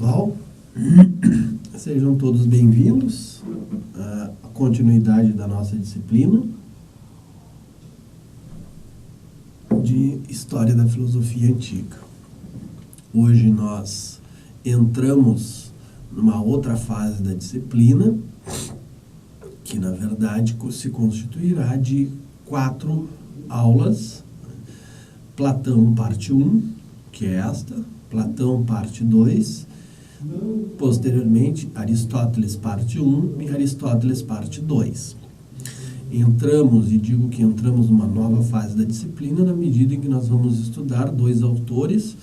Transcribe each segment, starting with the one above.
pessoal, sejam todos bem-vindos à continuidade da nossa disciplina de História da Filosofia Antiga. Hoje nós entramos numa outra fase da disciplina, que na verdade se constituirá de 4 aulas. Platão, parte 1, que é esta, Platão, parte 2, posteriormente Aristóteles, parte 1 e Aristóteles, parte 2. Entramos, e digo que entramos numa nova fase da disciplina na medida em que nós vamos estudar 2 autores,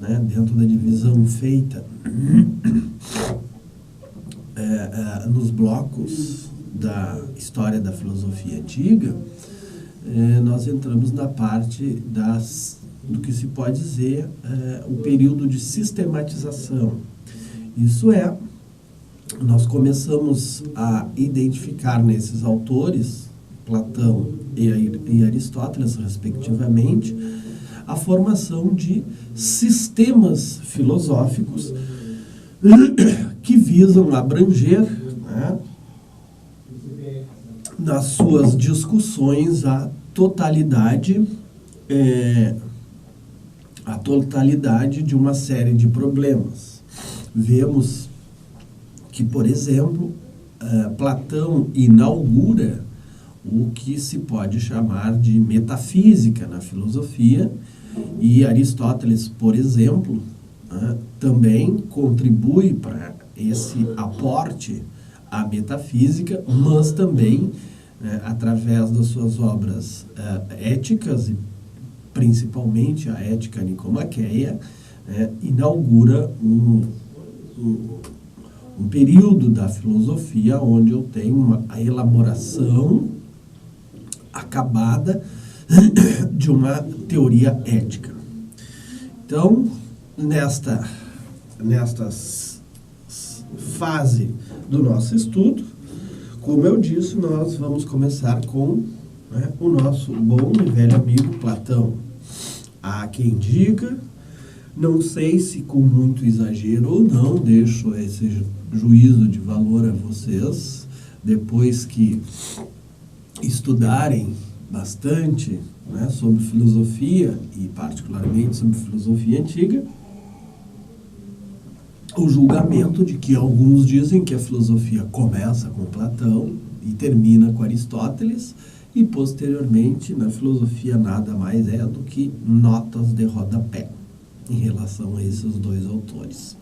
né, dentro da divisão feita nos blocos da História da Filosofia Antiga. Nós entramos na parte do que se pode dizer o período de sistematização. Isso é, nós começamos a identificar nesses autores, Platão e Aristóteles, respectivamente, a formação de sistemas filosóficos que visam abranger, né, nas suas discussões a totalidade de uma série de problemas. Vemos que, por exemplo, Platão inaugura o que se pode chamar de metafísica na filosofia, e Aristóteles, por exemplo, também contribui para esse aporte à metafísica, mas também, através das suas obras éticas, e principalmente a Ética Nicomaqueia, inaugura um período da filosofia onde eu tenho a elaboração acabada de uma teoria ética. Então, nesta fase do nosso estudo, como eu disse, nós vamos começar com o nosso bom e velho amigo Platão. Há quem diga, não sei se com muito exagero ou não, deixo esse juízo de valor a vocês, depois que estudarem bastante, né, sobre filosofia, e particularmente sobre filosofia antiga, o julgamento de que alguns dizem que a filosofia começa com Platão e termina com Aristóteles, e posteriormente na filosofia nada mais é do que notas de rodapé em relação a esses 2 autores.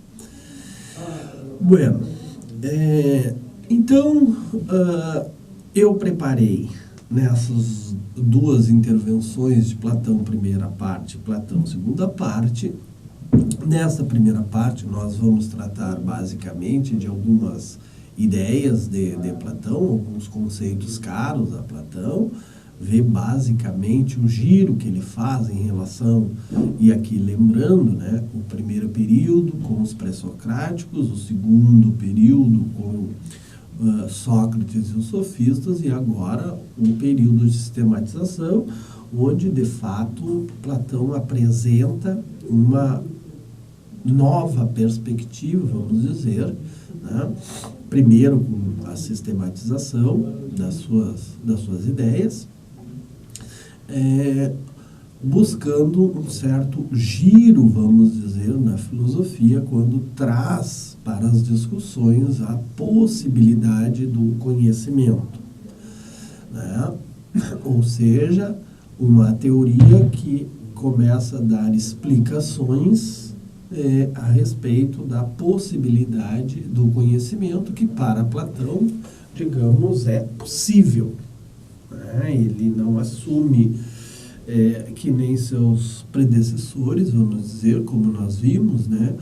Bueno, então eu preparei nessas 2 intervenções de Platão primeira parte e Platão segunda parte. Nessa primeira parte nós vamos tratar basicamente de algumas ideias de Platão, alguns conceitos caros a Platão, ver basicamente o giro que ele faz em relação, e aqui lembrando, né, o primeiro período com os pré-socráticos, o segundo período com Sócrates e os sofistas, e agora um período de sistematização, onde de fato Platão apresenta uma nova perspectiva, vamos dizer, né? Primeiro com a sistematização das suas ideias, buscando um certo giro, vamos dizer, na filosofia, quando traz para as discussões a possibilidade do conhecimento, né? Ou seja, uma teoria que começa a dar explicações a respeito da possibilidade do conhecimento, que para Platão, digamos, é possível. Ele não assume, que nem seus predecessores, vamos dizer, como nós vimos, né,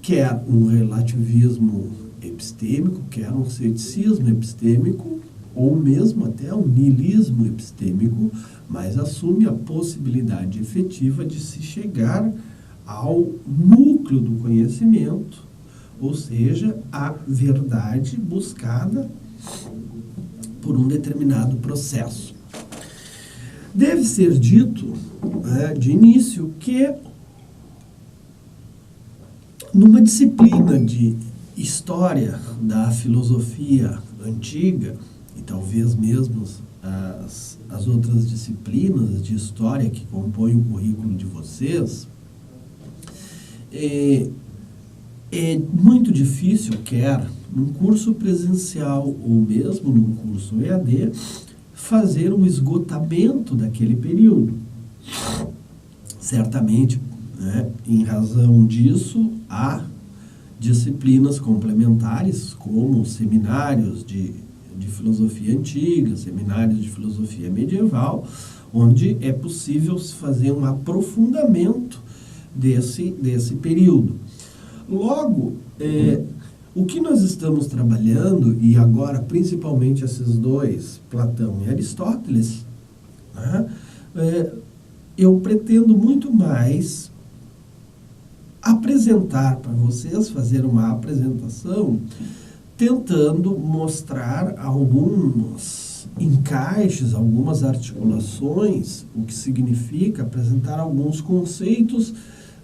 quer um relativismo epistêmico, quer um ceticismo epistêmico, ou mesmo até um niilismo epistêmico, mas assume a possibilidade efetiva de se chegar ao núcleo do conhecimento, ou seja, a verdade buscada por um determinado processo. Deve ser dito, de início, que numa disciplina de história da filosofia antiga, e talvez mesmo as outras disciplinas de história que compõem o currículo de vocês, é muito difícil, quer num curso presencial ou mesmo num curso EAD, fazer um esgotamento daquele período. Certamente, né, em razão disso, há disciplinas complementares, como seminários de filosofia antiga, seminários de filosofia medieval, onde é possível fazer um aprofundamento desse período. Logo, o que nós estamos trabalhando, e agora principalmente esses dois, Platão e Aristóteles, né, eu pretendo muito mais apresentar para vocês, fazer uma apresentação, tentando mostrar alguns encaixes, algumas articulações, o que significa apresentar alguns conceitos,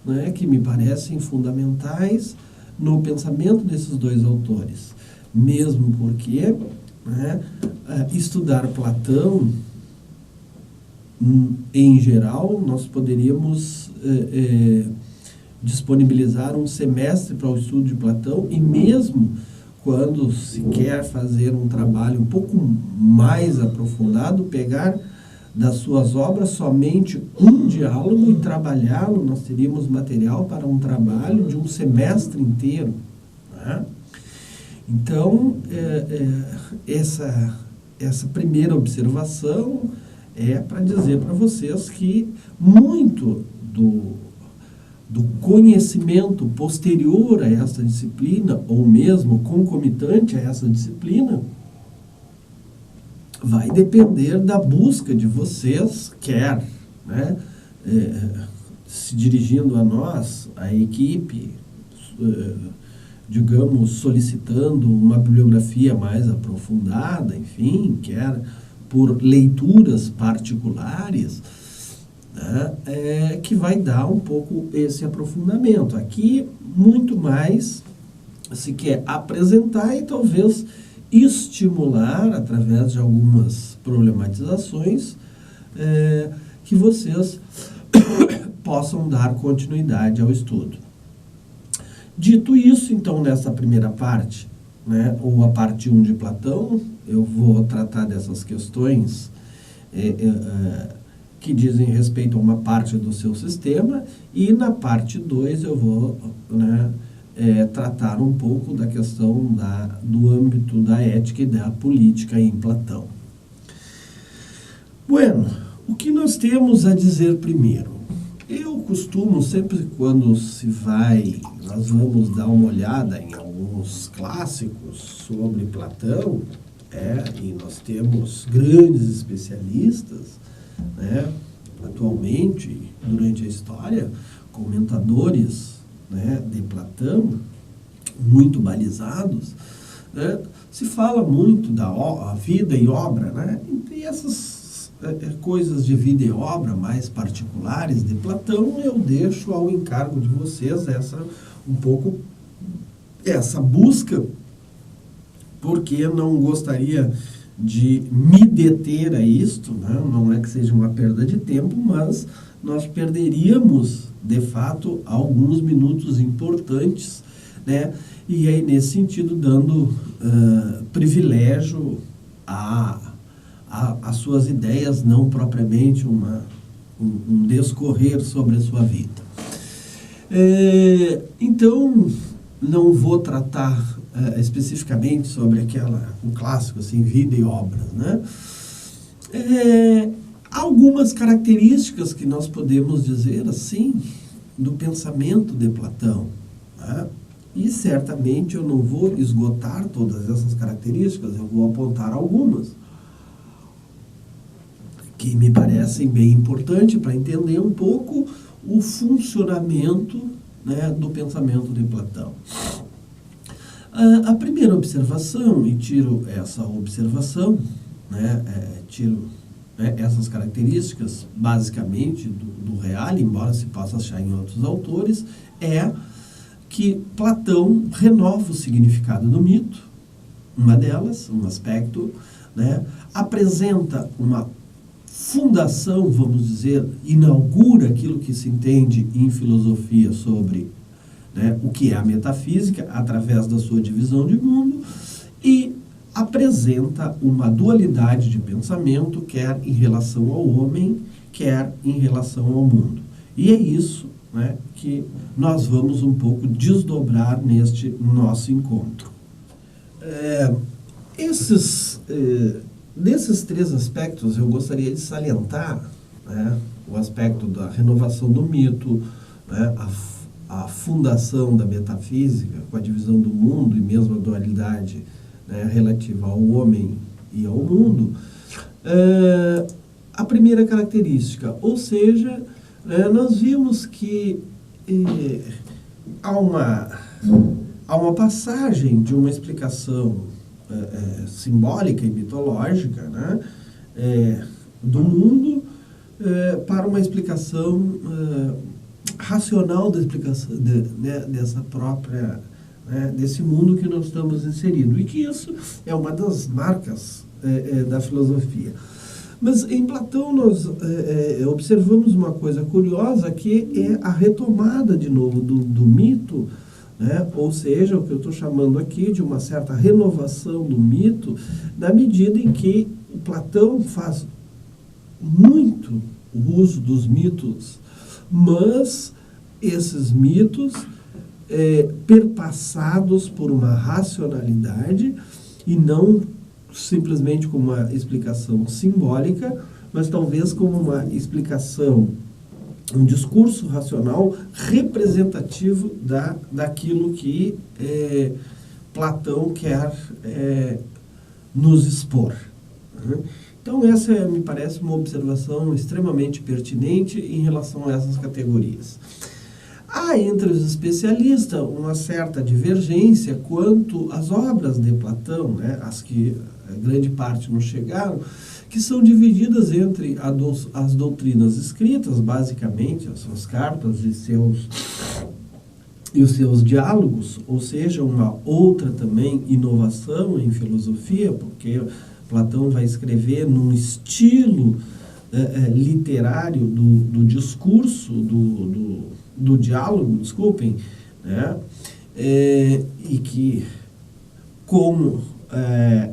né, que me parecem fundamentais no pensamento desses dois autores. Mesmo porque, né, estudar Platão, em geral, nós poderíamos disponibilizar um semestre para o estudo de Platão, e mesmo quando se quer fazer um trabalho um pouco mais aprofundado, pegar das suas obras somente um diálogo e trabalhá-lo, nós teríamos material para um trabalho de um semestre inteiro, né? Então, essa primeira observação é para dizer para vocês que muito do conhecimento posterior a essa disciplina, ou mesmo concomitante a essa disciplina, vai depender da busca de vocês, quer, né, se dirigindo a nós, a equipe, digamos, solicitando uma bibliografia mais aprofundada, enfim, quer por leituras particulares, né, que vai dar um pouco esse aprofundamento. Aqui, muito mais se quer apresentar e talvez estimular, através de algumas problematizações, que vocês possam dar continuidade ao estudo. Dito isso, então, nessa primeira parte, né, ou a parte 1 de Platão, eu vou tratar dessas questões que dizem respeito a uma parte do seu sistema, e na parte 2 eu vou, né, tratar um pouco da questão do âmbito da ética e da política em Platão. Bueno, o que nós temos a dizer primeiro? Eu costumo, sempre quando nós vamos dar uma olhada em alguns clássicos sobre Platão, e nós temos grandes especialistas, né, atualmente, durante a história, comentadores, né, de Platão, muito balizados, né, se fala muito da vida e obra, né, e essas coisas de vida e obra mais particulares de Platão, eu deixo ao encargo de vocês essa busca, porque não gostaria de me deter a isto, né? Não é que seja uma perda de tempo, mas nós perderíamos, de fato, alguns minutos importantes, né? E aí, nesse sentido, dando privilégio às suas ideias, não propriamente um descorrer sobre a sua vida. Então, não vou tratar especificamente sobre o clássico, assim, vida e obras, né? Algumas características que nós podemos dizer, assim, do pensamento de Platão, né? E certamente eu não vou esgotar todas essas características, eu vou apontar algumas que me parecem bem importantes para entender um pouco o funcionamento, né, do pensamento de Platão. A primeira observação, e tiro essa observação, né, essas características, basicamente, do Reale, embora se possa achar em outros autores, é que Platão renova o significado do mito, uma delas, um aspecto, né, apresenta uma fundação, vamos dizer, inaugura aquilo que se entende em filosofia sobre, né, o que é a metafísica, através da sua divisão de mundo, e apresenta uma dualidade de pensamento, quer em relação ao homem, quer em relação ao mundo. E é isso, né, que nós vamos um pouco desdobrar neste nosso encontro. Desses três aspectos, eu gostaria de salientar, né, o aspecto da renovação do mito, né, a fundação da metafísica, com a divisão do mundo e mesmo a dualidade, né, relativa ao homem e ao mundo. A primeira característica, ou seja, nós vimos que há uma passagem de uma explicação simbólica e mitológica, né, do mundo para uma explicação racional da explicação dessa própria, né, desse mundo que nós estamos inseridos, e que isso é uma das marcas da filosofia. Mas em Platão nós observamos uma coisa curiosa, que é a retomada de novo do mito, né? Ou seja, o que eu estou chamando aqui de uma certa renovação do mito, na medida em que Platão faz muito uso dos mitos, mas esses mitos perpassados por uma racionalidade e não simplesmente como uma explicação simbólica, mas talvez como uma explicação, um discurso racional representativo daquilo que Platão quer nos expor. Então essa me parece uma observação extremamente pertinente em relação a essas categorias. Há entre os especialistas uma certa divergência quanto às obras de Platão, né, as que grande parte não chegaram, que são divididas entre as doutrinas escritas, basicamente, as suas cartas e os seus diálogos, ou seja, uma outra também inovação em filosofia, porque Platão vai escrever num estilo literário do discurso, do diálogo, desculpem, né? E que, como,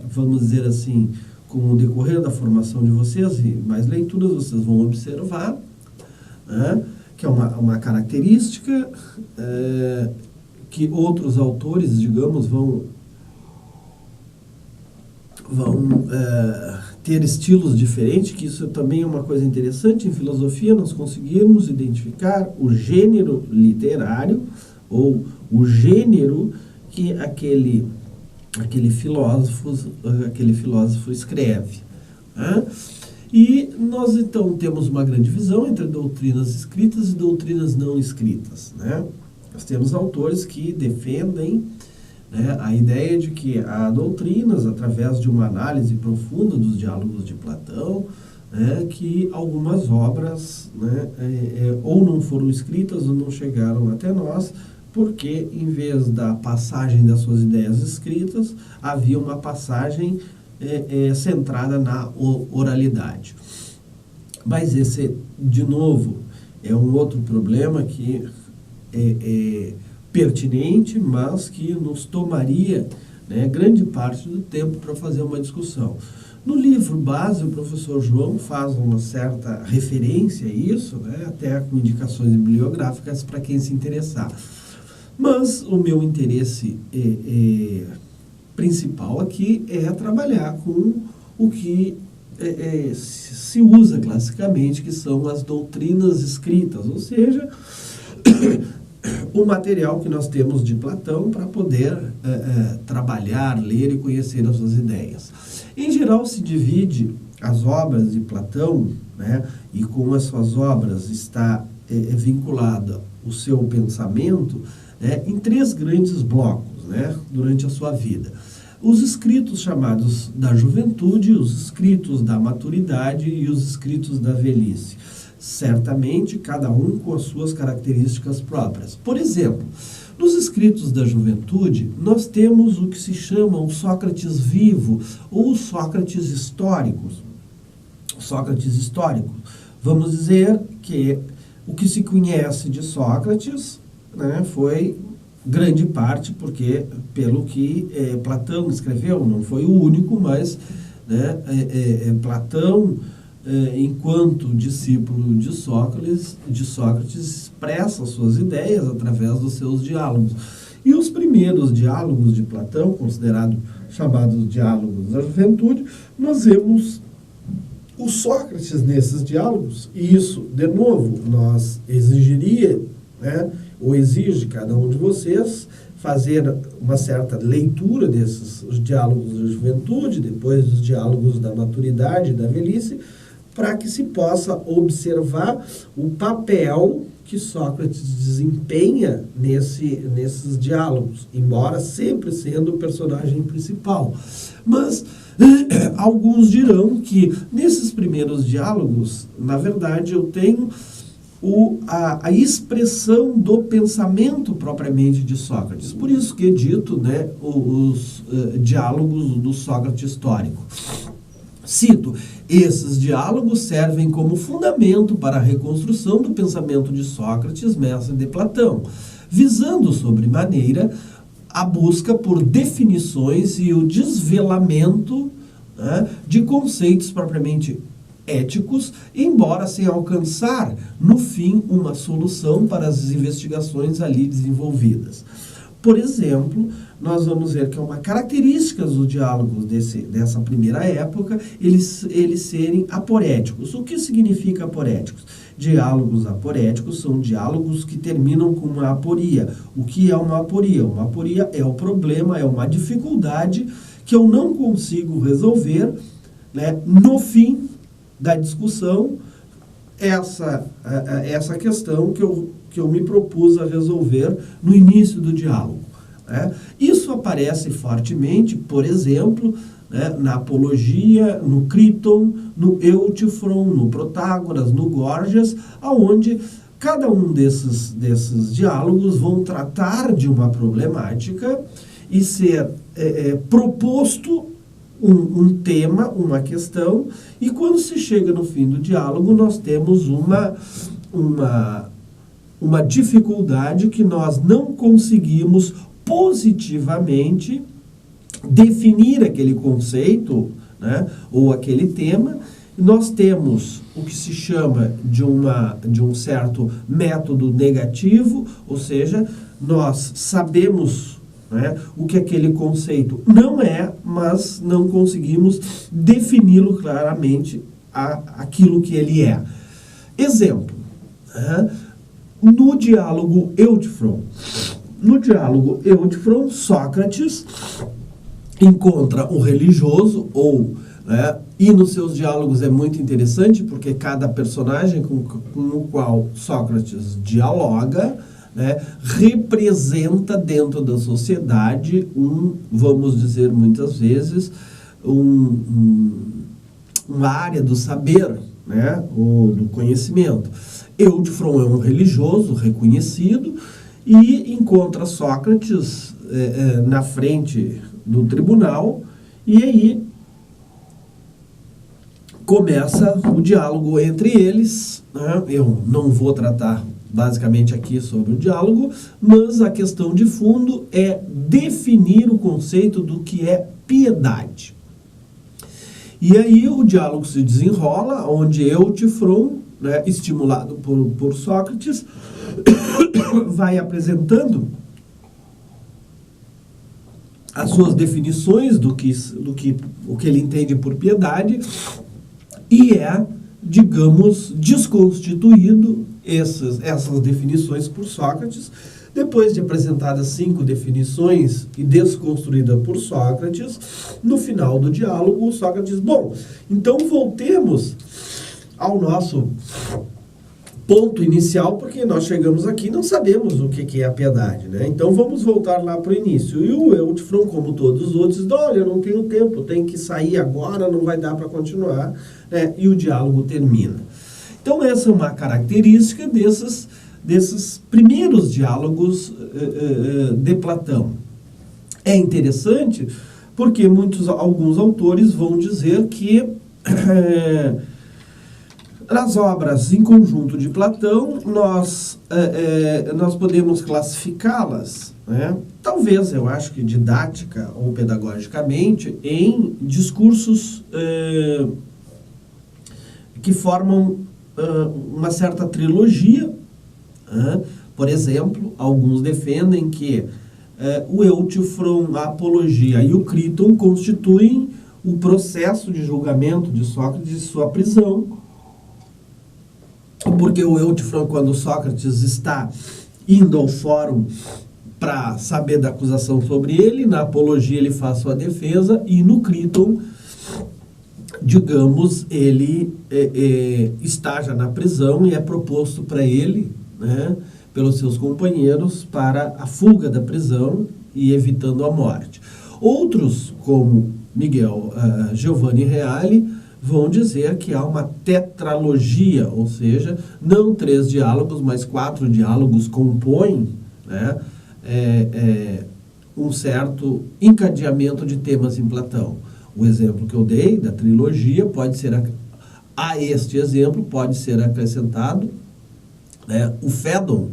vamos dizer assim, com o decorrer da formação de vocês e mais leituras, vocês vão observar, né, que é uma característica que outros autores, digamos, vão ter estilos diferentes, que isso também é uma coisa interessante. Em filosofia nós conseguimos identificar o gênero literário, ou o gênero que aquele filósofo escreve, né? E nós então temos uma grande divisão entre doutrinas escritas e doutrinas não escritas, né? Nós temos autores que defendem, né, a ideia de que há doutrinas, através de uma análise profunda dos diálogos de Platão, né, que algumas obras, né, ou não foram escritas ou não chegaram até nós, porque em vez da passagem das suas ideias escritas, havia uma passagem centrada na oralidade. Mas esse, de novo, é um outro problema que é pertinente, mas que nos tomaria, né, grande parte do tempo para fazer uma discussão. No livro base, o professor João faz uma certa referência a isso, né, até com indicações bibliográficas para quem se interessar. Mas o meu interesse principal aqui é trabalhar com o que se usa classicamente, que são as doutrinas escritas, ou seja, o material que nós temos de Platão para poder trabalhar, ler e conhecer as suas ideias. Em geral, se divide as obras de Platão, né, e com as suas obras está vinculada o seu pensamento, em três grandes blocos, né, durante a sua vida. Os escritos chamados da juventude, os escritos da maturidade e os escritos da velhice. Certamente, cada um com as suas características próprias. Por exemplo, Nos escritos da juventude, nós temos o que se chama o Sócrates vivo, ou o Sócrates histórico. Sócrates histórico. Vamos dizer que o que se conhece de Sócrates, né, foi grande parte porque pelo que Platão escreveu, não foi o único, mas né, Platão, enquanto discípulo de Sócrates, expressa suas ideias através dos seus diálogos. E os primeiros diálogos de Platão, considerados chamados diálogos da juventude, nós vemos o Sócrates nesses diálogos, e isso, de novo, nós exigiria, né, ou exige cada um de vocês, fazer uma certa leitura desses diálogos da juventude, depois dos diálogos da maturidade e da velhice, para que se possa observar o papel que Sócrates desempenha nesses diálogos, embora sempre sendo o personagem principal. Mas alguns dirão que nesses primeiros diálogos, na verdade, eu tenho a expressão do pensamento propriamente de Sócrates. Por isso que é dito, né, os diálogos do Sócrates histórico. Cito, esses diálogos servem como fundamento para a reconstrução do pensamento de Sócrates, mestre de Platão, visando sobremaneira a busca por definições e o desvelamento, né, de conceitos propriamente éticos, embora sem alcançar, no fim, uma solução para as investigações ali desenvolvidas. Por exemplo, nós vamos ver que é uma característica dos diálogos dessa primeira época, eles serem aporéticos. O que significa aporéticos? Diálogos aporéticos são diálogos que terminam com uma aporia. O que é uma aporia? Uma aporia é o problema, é uma dificuldade que eu não consigo resolver, né, no fim da discussão, essa questão que eu me propus a resolver no início do diálogo. Né? Isso aparece fortemente, por exemplo, né, na Apologia, no Críton, no Euthyphron, no Protágoras, no Gorgias, aonde cada um desses diálogos vão tratar de uma problemática e ser proposto um tema, uma questão, e quando se chega no fim do diálogo, nós temos uma dificuldade que nós não conseguimos positivamente definir aquele conceito, né, ou aquele tema. Nós temos o que se chama de um certo método negativo, ou seja, nós sabemos, né, o que aquele conceito não é, mas não conseguimos defini-lo claramente aquilo que ele é. Exemplo, né, no diálogo Euthyphron. No diálogo Euthyphron, Sócrates encontra um religioso, né, e nos seus diálogos é muito interessante, porque cada personagem com o qual Sócrates dialoga, né, representa dentro da sociedade vamos dizer muitas vezes, uma área do saber, né, ou do conhecimento. Euthyphron é um religioso reconhecido e encontra Sócrates na frente do tribunal, e aí começa o diálogo entre eles, né? Eu não vou tratar basicamente aqui sobre o diálogo, mas a questão de fundo é definir o conceito do que é piedade. E aí o diálogo se desenrola, onde Euthyphron, né, estimulado por Sócrates, vai apresentando as suas definições do que ele entende por piedade, e digamos, desconstituído essas definições por Sócrates. Depois de apresentadas 5 definições e desconstruída por Sócrates, no final do diálogo, Sócrates diz, bom, então voltemos ao nosso ponto inicial, porque nós chegamos aqui e não sabemos o que é a piedade, né? Então vamos voltar lá para o início. E o Euthyphron, como todos os outros, diz, olha, eu não tenho tempo, eu tenho que sair agora, não vai dar para continuar, né? E o diálogo termina. Então essa é uma característica desses primeiros diálogos de Platão. É interessante porque alguns autores vão dizer que nas obras em conjunto de Platão, nós podemos classificá-las, né, talvez, eu acho que didática ou pedagogicamente, em discursos que formam uma certa trilogia. Por exemplo, alguns defendem que o Euthyphron, a Apologia e o Críton constituem o processo de julgamento de Sócrates e sua prisão, porque o Euthyphron, quando Sócrates está indo ao fórum para saber da acusação sobre ele, na Apologia ele faz sua defesa, e no Críton, digamos, ele está já na prisão e é proposto para ele, né, pelos seus companheiros, para a fuga da prisão e evitando a morte. Outros, como Miguel Giovanni Reale, vão dizer que há uma tetralogia, ou seja, não 3 diálogos, mas 4 diálogos compõem, né, um certo encadeamento de temas em Platão. O exemplo que eu dei da trilogia pode ser, a este exemplo pode ser acrescentado, né, o Fédon,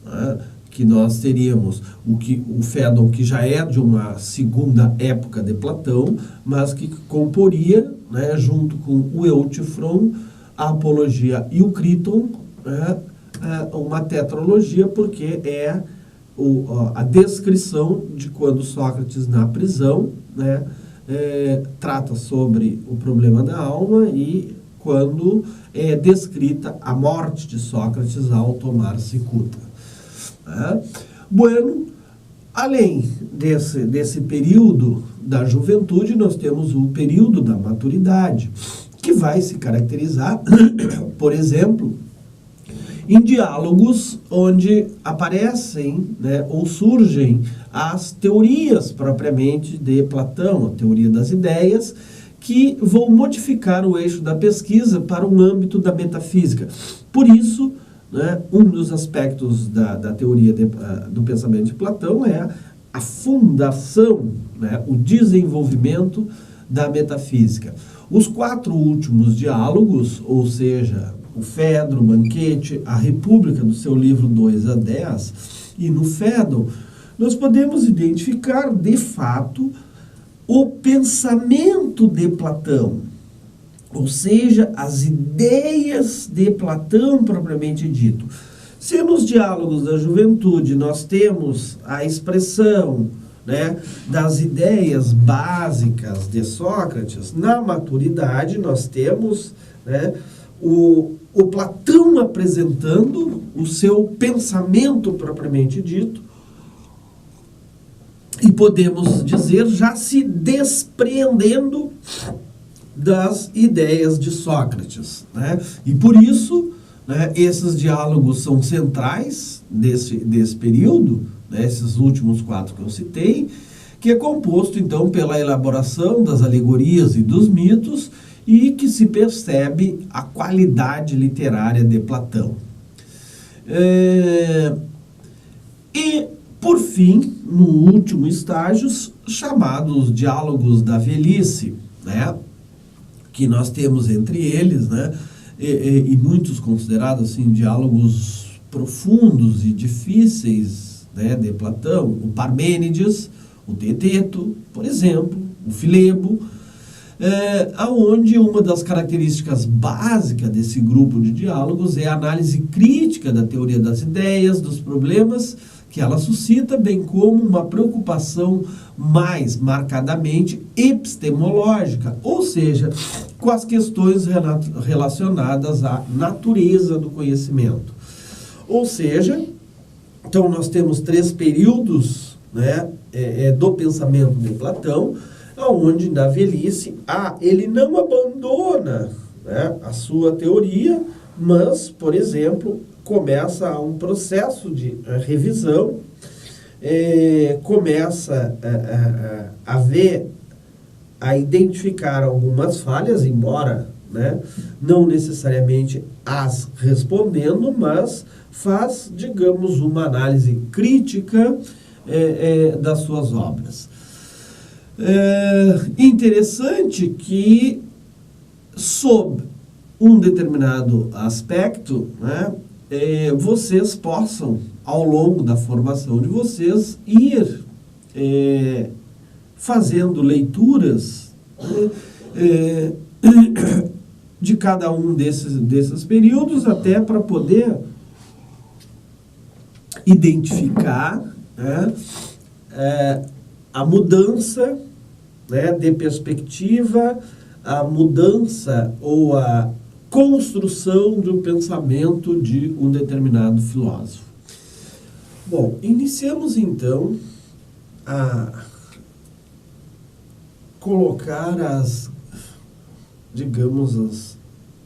né, que nós teríamos o Fédon, que já é de uma segunda época de Platão, mas que comporia, né, junto com o Euthyphron, a Apologia e o Críton, né, uma tetralogia, porque é a descrição de quando Sócrates, na prisão, né, trata sobre o problema da alma, e quando é descrita a morte de Sócrates ao tomar cicuta. Bueno, além desse período da juventude, nós temos o período da maturidade, que vai se caracterizar, por exemplo, em diálogos onde aparecem, né, ou surgem as teorias propriamente de Platão, a teoria das ideias, que vão modificar o eixo da pesquisa para um âmbito da metafísica. Por isso, né, um dos aspectos da teoria do pensamento de Platão é a fundação, né, o desenvolvimento da metafísica. Os 4 últimos diálogos, ou seja, o Fédro, o Banquete, a República, do seu livro 2 a 10, e no Fédon, nós podemos identificar, de fato, o pensamento de Platão, ou seja, as ideias de Platão propriamente dito. Se nos diálogos da juventude nós temos a expressão, né, das ideias básicas de Sócrates, na maturidade nós temos, né, o Platão apresentando o seu pensamento propriamente dito, e podemos dizer já se despreendendo das ideias de Sócrates, né? E por isso, né, esses diálogos são centrais desse período, né, esses últimos 4 que eu citei, que é composto então pela elaboração das alegorias e dos mitos, e que se percebe a qualidade literária de Platão. E, por fim, no último estágio, chamados diálogos da velhice, né, que nós temos entre eles, né, e muitos considerados assim, diálogos profundos e difíceis, né, de Platão, o Parmênides, o Teeteto, por exemplo, o Filebo, aonde uma das características básicas desse grupo de diálogos é a análise crítica da teoria das ideias, dos problemas que ela suscita, bem como uma preocupação mais marcadamente epistemológica, ou seja, com as questões relacionadas à natureza do conhecimento. Ou seja, então nós temos 3 períodos, né, do pensamento de Platão, onde na velhice ele não abandona, né, a sua teoria, mas, por exemplo, começa um processo de revisão, começa a identificar algumas falhas, embora né? Não necessariamente as respondendo, mas faz, digamos, uma análise crítica das suas obras. Interessante que, sob um determinado aspecto, né, vocês possam, ao longo da formação de vocês, ir fazendo leituras de cada um desses períodos, até para poder identificar, né, a mudança, né, de perspectiva, a mudança ou a construção de um pensamento de um determinado filósofo. Bom, iniciamos então a colocar as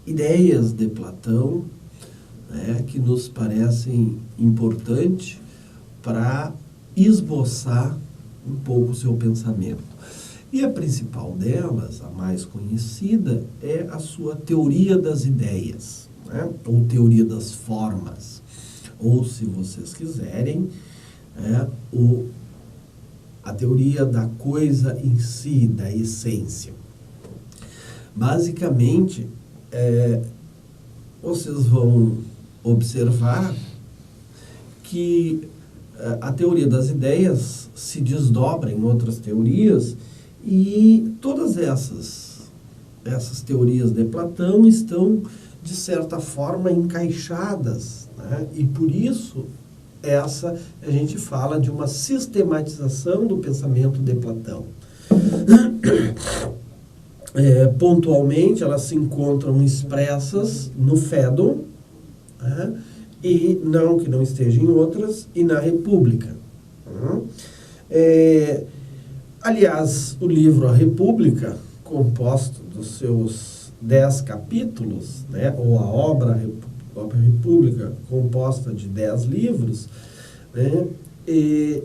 ideias de Platão, né, que nos parecem importantes para esboçar um pouco o seu pensamento. E a principal delas, a mais conhecida, é a sua teoria das ideias, né, ou teoria das formas, ou, se vocês quiserem, a teoria da coisa em si, da essência. Basicamente, vocês vão observar que a teoria das ideias se desdobra em outras teorias, e todas essas teorias de Platão estão, de certa forma, encaixadas, né? E por isso a gente fala de uma sistematização do pensamento de Platão. Pontualmente, elas se encontram expressas no Fédon, né? E não que não esteja em outras, e na República. Aliás, o livro A República, composto dos seus 10 capítulos, né, ou a obra República, composta de 10 livros, né,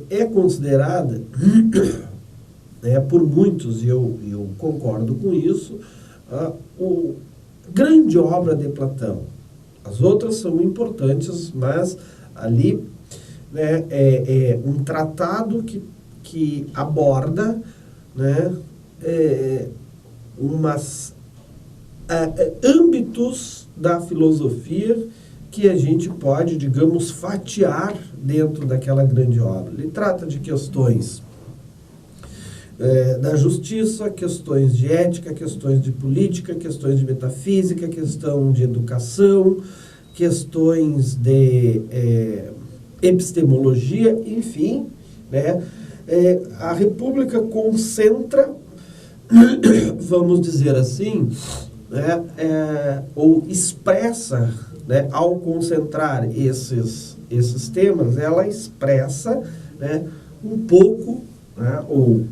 é considerada, por muitos, e eu concordo com isso, a grande obra de Platão. As outras são importantes, mas ali, né, é um tratado que aborda, né, âmbitos da filosofia que a gente pode, digamos, fatiar dentro daquela grande obra. Ele trata de questões da justiça, questões de ética, questões de política, questões de metafísica, questão de educação, questões de epistemologia, enfim, né? A República concentra, vamos dizer assim, né, ou expressa, né, ao concentrar esses temas, ela expressa, né, um pouco, né, ou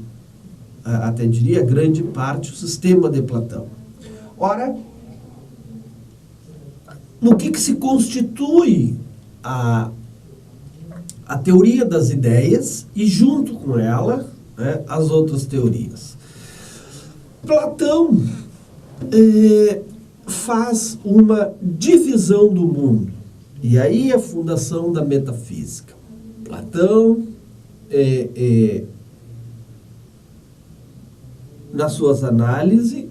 até diria grande parte, o sistema de Platão. Ora, no que se constitui a teoria das ideias e, junto com ela, né, as outras teorias? Platão faz uma divisão do mundo, e aí a fundação da metafísica. Platão, nas suas análises,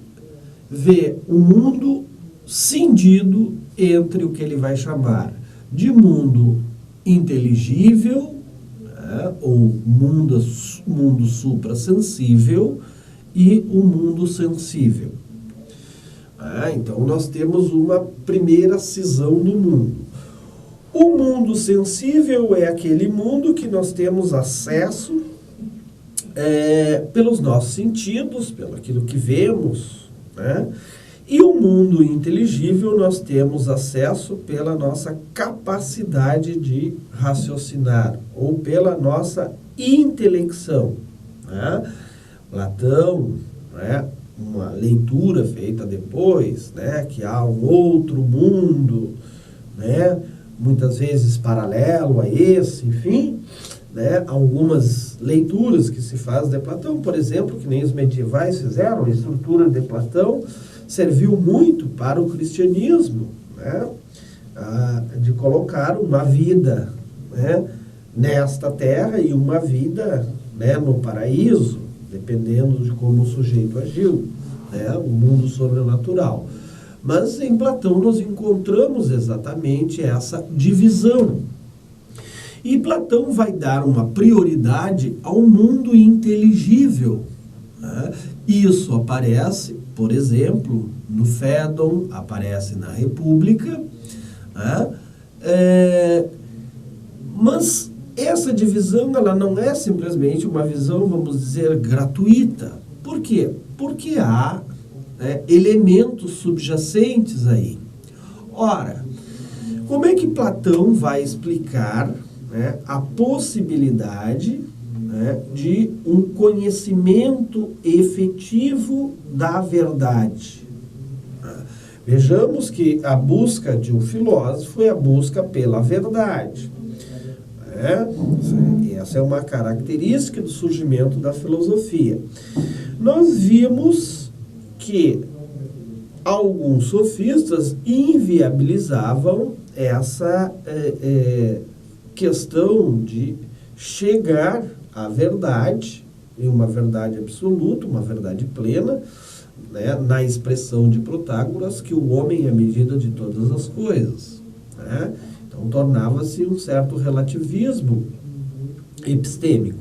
vê o mundo cindido entre o que ele vai chamar de mundo inteligível, né, ou mundo suprassensível, e o mundo sensível. Então, nós temos uma primeira cisão do mundo. O mundo sensível é aquele mundo que nós temos acesso pelos nossos sentidos, pelo aquilo que vemos, né? E o mundo inteligível nós temos acesso pela nossa capacidade de raciocinar, ou pela nossa intelecção, né? Platão, né, uma leitura feita depois, né, que há um outro mundo, né, muitas vezes paralelo a esse, enfim, né, algumas leituras que se faz de Platão, por exemplo, que nem os medievais fizeram, a estrutura de Platão serviu muito para o cristianismo, né, de colocar uma vida, né, nesta terra e uma vida, né, no paraíso, dependendo de como o sujeito agiu, né, o mundo sobrenatural. Mas em Platão nós encontramos exatamente essa divisão. E Platão vai dar uma prioridade ao mundo inteligível, né? Isso aparece, por exemplo, no Fédon, aparece na República, né? Mas essa divisão ela não é simplesmente uma visão, vamos dizer, gratuita. Por quê? Porque há elementos subjacentes aí. Ora, como é que Platão vai explicar, né, a possibilidade, né, de um conhecimento efetivo da verdade? Vejamos que a busca de um filósofo é a busca pela verdade. Essa é uma característica do surgimento da filosofia. Nós vimos que alguns sofistas inviabilizavam essa questão de chegar à verdade, e uma verdade absoluta, uma verdade plena, né, na expressão de Protágoras, que o homem é a medida de todas as coisas, né? Então tornava-se um certo relativismo epistêmico.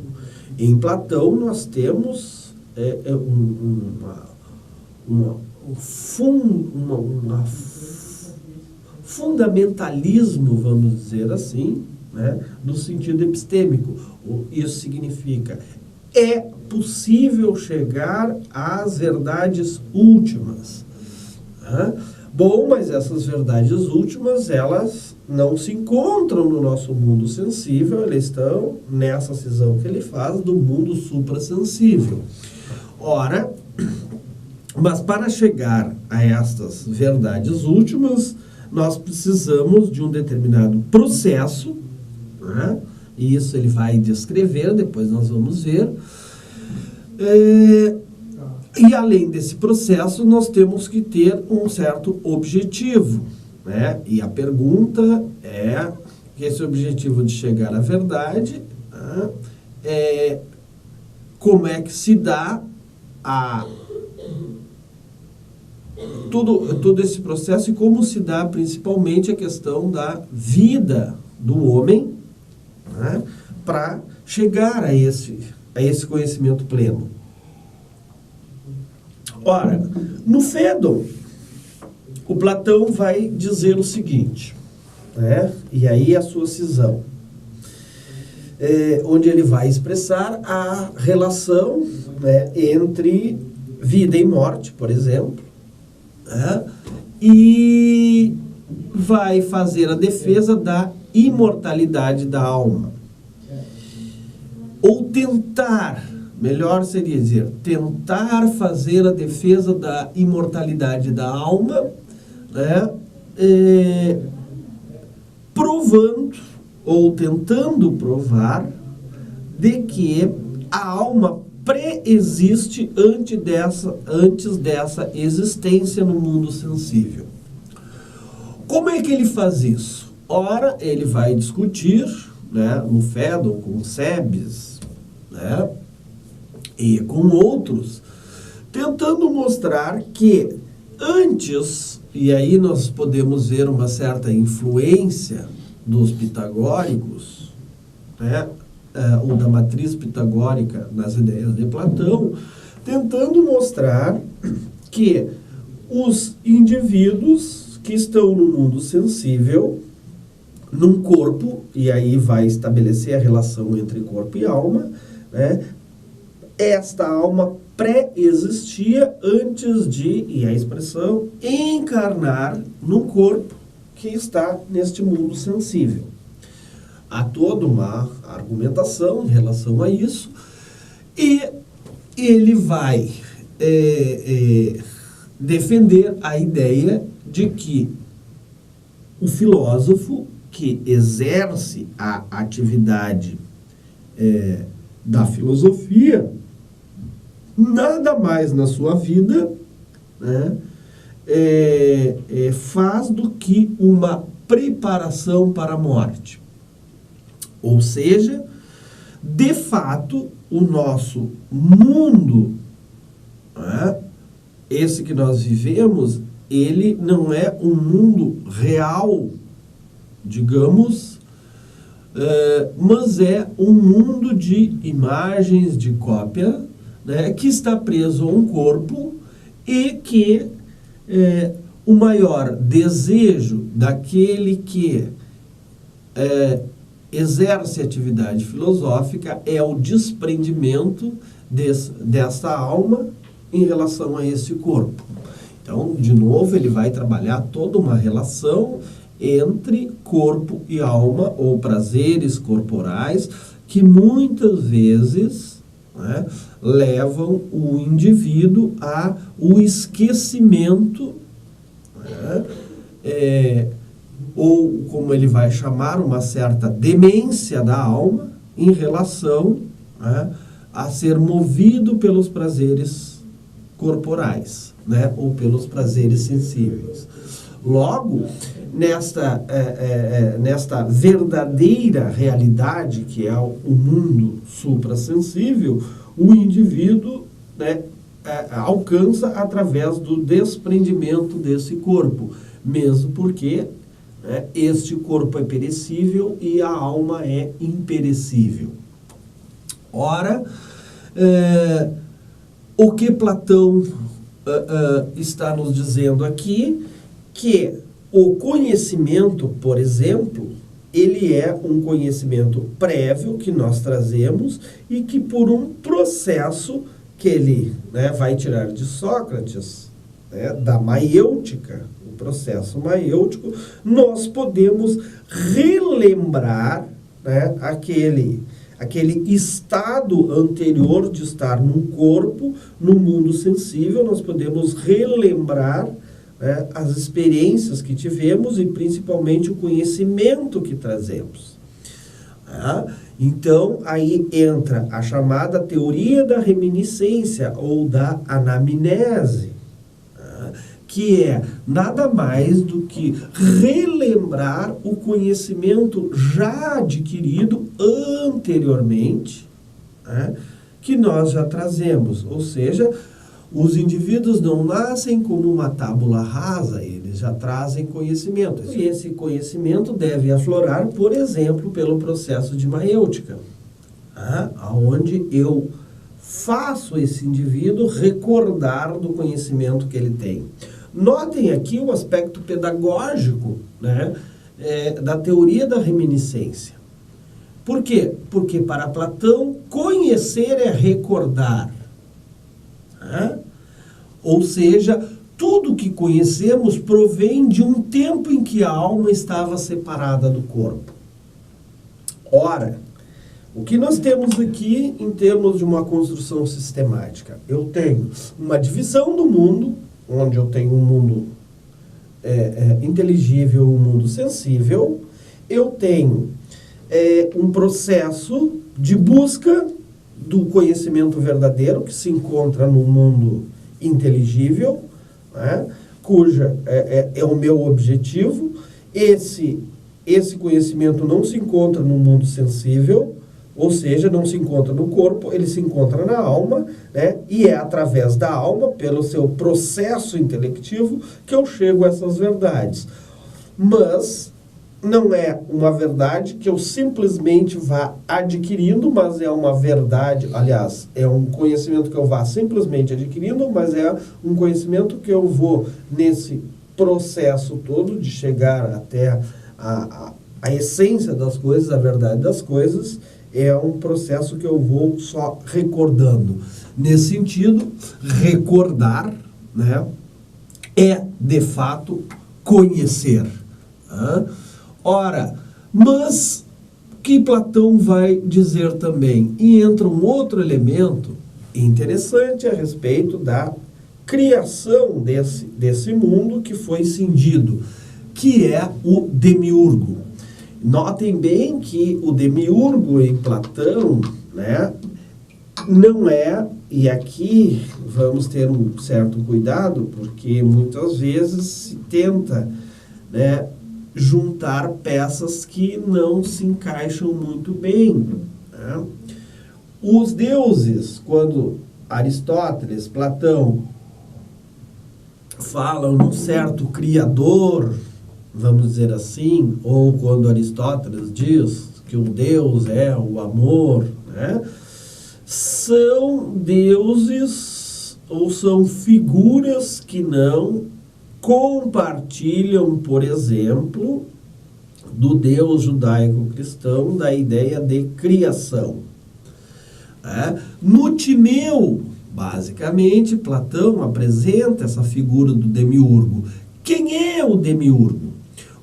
Em Platão nós temos fundamentalismo, vamos dizer assim, né, no sentido epistêmico. Isso significa, é possível chegar às verdades últimas. Né? Bom, mas essas verdades últimas, elas não se encontram no nosso mundo sensível, elas estão nessa cisão que ele faz do mundo suprassensível. Ora, mas para chegar a estas verdades últimas, nós precisamos de um determinado processo, né? E isso ele vai descrever, depois nós vamos ver. E além desse processo, nós temos que ter um certo objetivo, né? E a pergunta é, esse objetivo de chegar à verdade, né, como é que se dá todo esse processo e como se dá principalmente a questão da vida do homem, né, para chegar a esse conhecimento pleno. Ora, no Fédon, o Platão vai dizer o seguinte, né, e aí a sua cisão, onde ele vai expressar a relação, né, entre vida e morte, por exemplo, né, e vai fazer a defesa da imortalidade da alma. Ou tentar, melhor seria dizer, tentar fazer a defesa da imortalidade da alma, né, provando ou tentando provar de que a alma pré-existe antes dessa existência no mundo sensível. Como é que ele faz isso? Ora, ele vai discutir, né, no Fédon com Cebes, né, e com outros, tentando mostrar que antes, e aí nós podemos ver uma certa influência dos pitagóricos, né, ou da matriz pitagórica nas ideias de Platão, tentando mostrar que os indivíduos que estão no mundo sensível, num corpo, e aí vai estabelecer a relação entre corpo e alma, né, esta alma pré-existia antes de, e a expressão, encarnar no corpo que está neste mundo sensível. Há toda uma argumentação em relação a isso, e ele vai defender a ideia de que o filósofo que exerce a atividade da filosofia, nada mais na sua vida, né, faz do que uma preparação para a morte. Ou seja, de fato, o nosso mundo, né, esse que nós vivemos, ele não é um mundo real, digamos, mas é um mundo de imagens, de cópia, né, que está preso a um corpo e que o maior desejo daquele que exerce atividade filosófica é o desprendimento dessa alma em relação a esse corpo. Então, de novo, ele vai trabalhar toda uma relação entre corpo e alma, ou prazeres corporais, que muitas vezes, né, levam o indivíduo ao esquecimento, né, ou, como ele vai chamar, uma certa demência da alma em relação, né, a ser movido pelos prazeres corporais, né, ou pelos prazeres sensíveis. Logo, nesta verdadeira realidade, que é o mundo suprassensível, o indivíduo, né, alcança através do desprendimento desse corpo, mesmo porque este corpo é perecível e a alma é imperecível. Ora, o que Platão está nos dizendo aqui, que o conhecimento, por exemplo, ele é um conhecimento prévio que nós trazemos e que, por um processo que ele, né, vai tirar de Sócrates, né, da maiêutica, o processo maiêutico, nós podemos relembrar, né, aquele estado anterior de estar num corpo, no mundo sensível. Nós podemos relembrar, né, as experiências que tivemos e principalmente o conhecimento que trazemos. Então, aí entra a chamada teoria da reminiscência ou da anamnese, que é nada mais do que relembrar o conhecimento já adquirido anteriormente, né, que nós já trazemos. Ou seja, os indivíduos não nascem como uma tábula rasa, eles já trazem conhecimento. E esse conhecimento deve aflorar, por exemplo, pelo processo de maiêutica, onde eu faço esse indivíduo recordar do conhecimento que ele tem. Notem aqui o aspecto pedagógico, né, da teoria da reminiscência. Por quê? Porque para Platão, conhecer é recordar. Ou seja, tudo que conhecemos provém de um tempo em que a alma estava separada do corpo. Ora, o que nós temos aqui em termos de uma construção sistemática? Eu tenho uma divisão do mundo, onde eu tenho um mundo inteligível, um mundo sensível. Eu tenho um processo de busca do conhecimento verdadeiro, que se encontra no mundo inteligível, né, cuja é o meu objetivo. Esse conhecimento não se encontra no mundo sensível, ou seja, não se encontra no corpo, ele se encontra na alma, né, e é através da alma, pelo seu processo intelectivo, que eu chego a essas verdades. Mas não é uma verdade que eu simplesmente vá adquirindo, mas é uma verdade, aliás, é um conhecimento que eu vá simplesmente adquirindo, mas é um conhecimento que eu vou, nesse processo todo de chegar até a essência das coisas, a verdade das coisas, é um processo que eu vou só recordando. Nesse sentido, recordar, né, é, de fato, conhecer. Ora, mas que Platão vai dizer também? E entra um outro elemento interessante a respeito da criação desse mundo que foi cindido, que é o demiurgo. Notem bem que o demiurgo em Platão, né, não é, e aqui vamos ter um certo cuidado, porque muitas vezes se tenta, né, juntar peças que não se encaixam muito bem, né? Os deuses, quando Aristóteles, Platão falam num certo criador, vamos dizer assim, ou quando Aristóteles diz que o Deus é o amor, né? São deuses ou são figuras que não compartilham, por exemplo, do Deus judaico-cristão, da ideia de criação. No Timeu, basicamente, Platão apresenta essa figura do demiurgo. Quem é o demiurgo?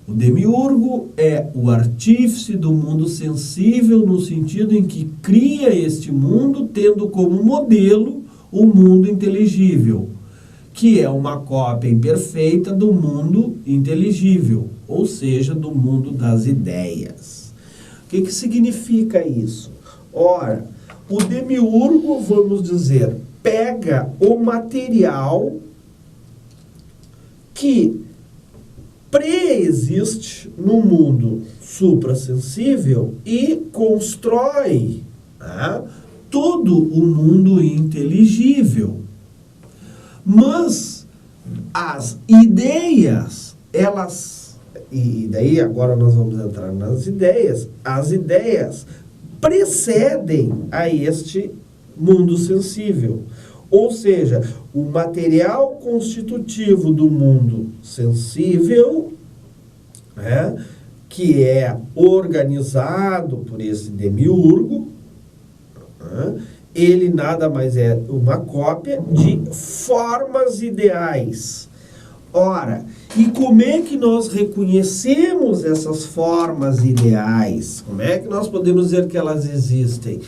O demiurgo é o artífice do mundo sensível, no sentido em que cria este mundo tendo como modelo o mundo inteligível, que é uma cópia imperfeita do mundo inteligível, ou seja, do mundo das ideias. O que significa isso? Ora, o demiurgo, vamos dizer, pega o material que pré-existe no mundo suprassensível e constrói, né, todo o mundo inteligível. Mas as ideias, e daí agora nós vamos entrar nas ideias, as ideias precedem a este mundo sensível. Ou seja, o material constitutivo do mundo sensível, né, que é organizado por esse demiurgo, né, ele nada mais é uma cópia de formas ideais. Ora, e como é que nós reconhecemos essas formas ideais? Como é que nós podemos dizer que elas existem?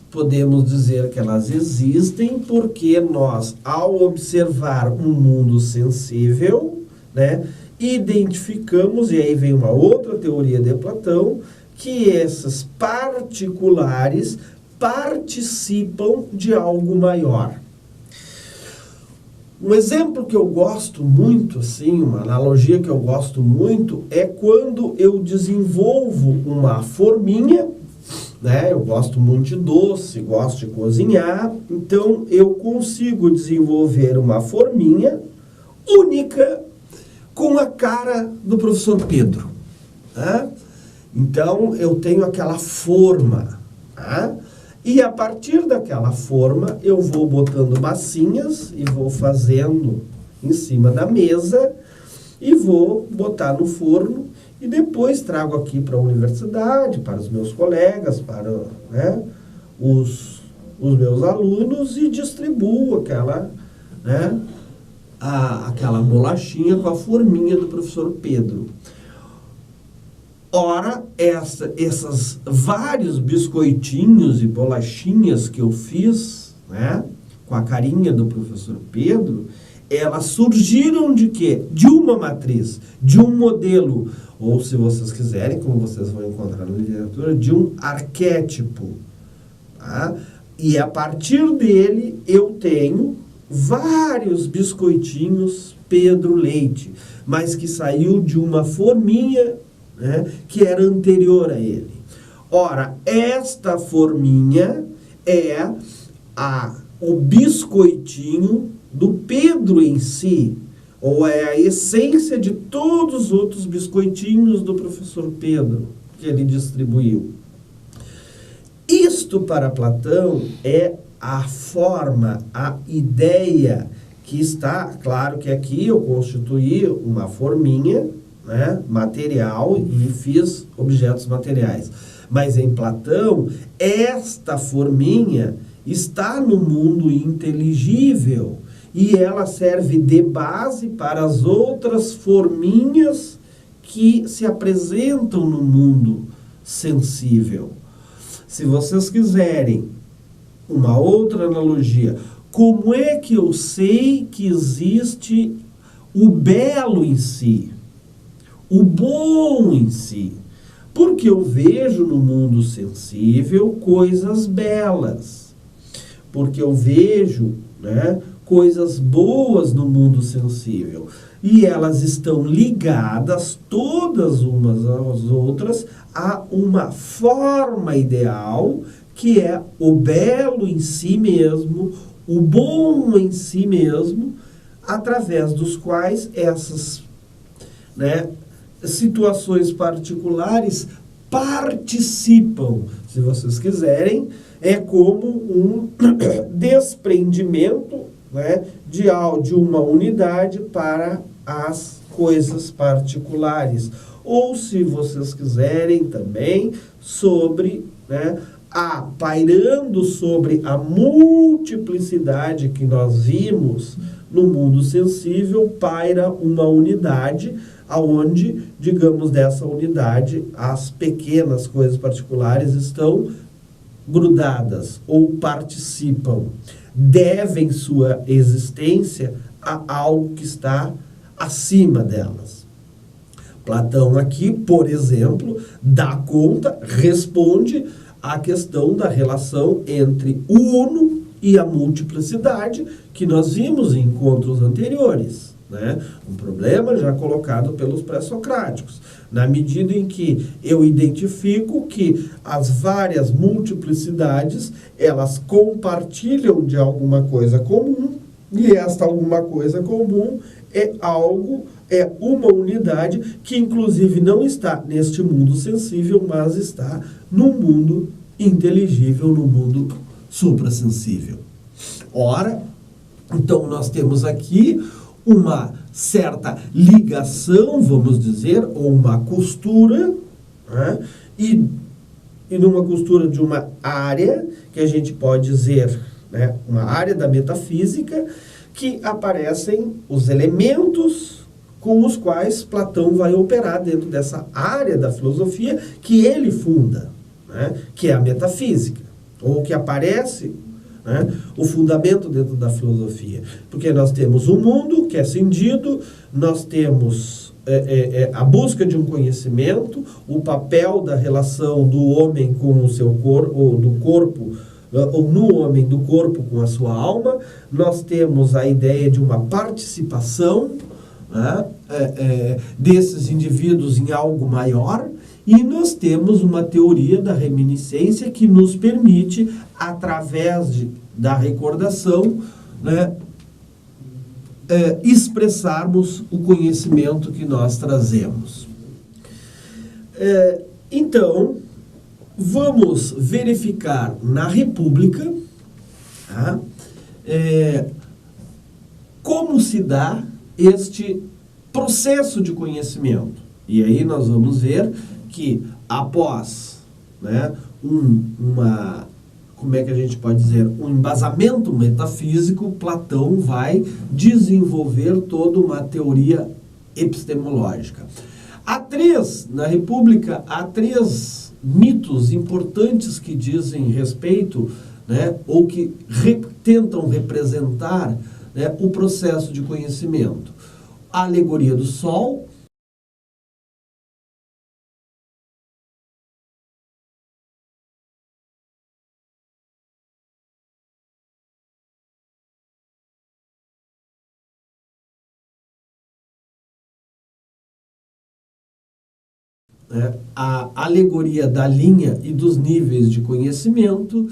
Podemos dizer que elas existem porque nós, ao observar um mundo sensível, né, identificamos, e aí vem uma outra teoria de Platão, que esses particulares participam de algo maior. Um exemplo que eu gosto muito, assim, uma analogia que eu gosto muito, é quando eu desenvolvo uma forminha, né? Eu gosto muito de doce, gosto de cozinhar, então eu consigo desenvolver uma forminha única com a cara do professor Pedro, né? Então eu tenho aquela forma, né? E a partir daquela forma eu vou botando massinhas e vou fazendo em cima da mesa e vou botar no forno. E depois trago aqui para a universidade, para os meus colegas, para, né, os meus alunos e distribuo aquela, né, aquela bolachinha com a forminha do professor Pedro. Ora, esses vários biscoitinhos e bolachinhas que eu fiz, né, com a carinha do professor Pedro, elas surgiram de quê? De uma matriz, de um modelo, ou se vocês quiserem, como vocês vão encontrar na literatura, de um arquétipo. Tá? E a partir dele eu tenho vários biscoitinhos Pedro Leite, mas que saiu de uma forminha, né, que era anterior a ele. Ora, esta forminha é o biscoitinho do Pedro em si, ou é a essência de todos os outros biscoitinhos do professor Pedro que ele distribuiu. Isto para Platão é a forma, a ideia que está, claro que aqui eu constituí uma forminha, né, material e fiz objetos materiais. Mas em Platão, esta forminha está no mundo inteligível e ela serve de base para as outras forminhas que se apresentam no mundo sensível. Se vocês quiserem uma outra analogia, como é que eu sei que existe o belo em si? o bom em si. Porque eu vejo no mundo sensível coisas belas. Porque eu vejo, né, coisas boas no mundo sensível. E elas estão ligadas, todas umas às outras, a uma forma ideal, que é o belo em si mesmo, o bom em si mesmo, através dos quais essas, né, situações particulares participam, se vocês quiserem, é como um desprendimento, né, de uma unidade para as coisas particulares. Ou, se vocês quiserem também, sobre, né, pairando sobre a multiplicidade que nós vimos no mundo sensível, paira uma unidade, aonde, digamos, dessa unidade, as pequenas coisas particulares estão grudadas ou participam, devem sua existência a algo que está acima delas. Platão aqui, por exemplo, dá conta, responde à questão da relação entre o uno e a multiplicidade, que nós vimos em encontros anteriores, né? Um problema já colocado pelos pré-socráticos. Na medida em que eu identifico que as várias multiplicidades, elas compartilham de alguma coisa comum, e esta alguma coisa comum é uma unidade que inclusive não está neste mundo sensível, mas está no mundo inteligível, no mundo suprassensível. Ora, então nós temos aqui uma certa ligação, vamos dizer, ou uma costura, né? E numa costura de uma área, que a gente pode dizer, né, uma área da metafísica, que aparecem os elementos com os quais Platão vai operar dentro dessa área da filosofia que ele funda, né, que é a metafísica, ou que aparece, né, o fundamento dentro da filosofia. Porque nós temos o mundo, que é cindido, nós temos a busca de um conhecimento, o papel da relação do homem com o seu corpo, ou do corpo, ou no homem, do corpo com a sua alma. Nós temos a ideia de uma participação, né, desses indivíduos em algo maior, e nós temos uma teoria da reminiscência que nos permite, através da recordação, né, expressarmos o conhecimento que nós trazemos. Então, vamos verificar na República, tá, como se dá este processo de conhecimento. E aí nós vamos ver que após, né, como é que a gente pode dizer, um embasamento metafísico, Platão vai desenvolver toda uma teoria epistemológica. Na República, há três mitos importantes que dizem respeito, né, ou que tentam representar, né, o processo de conhecimento. A alegoria do Sol, né, a alegoria da linha e dos níveis de conhecimento,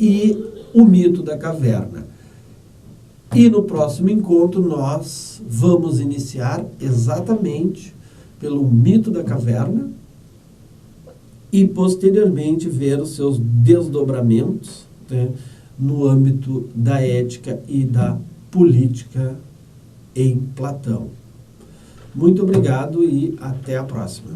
e o mito da caverna. E no próximo encontro nós vamos iniciar exatamente pelo mito da caverna e posteriormente ver os seus desdobramentos, né, no âmbito da ética e da política em Platão. Muito obrigado e até a próxima.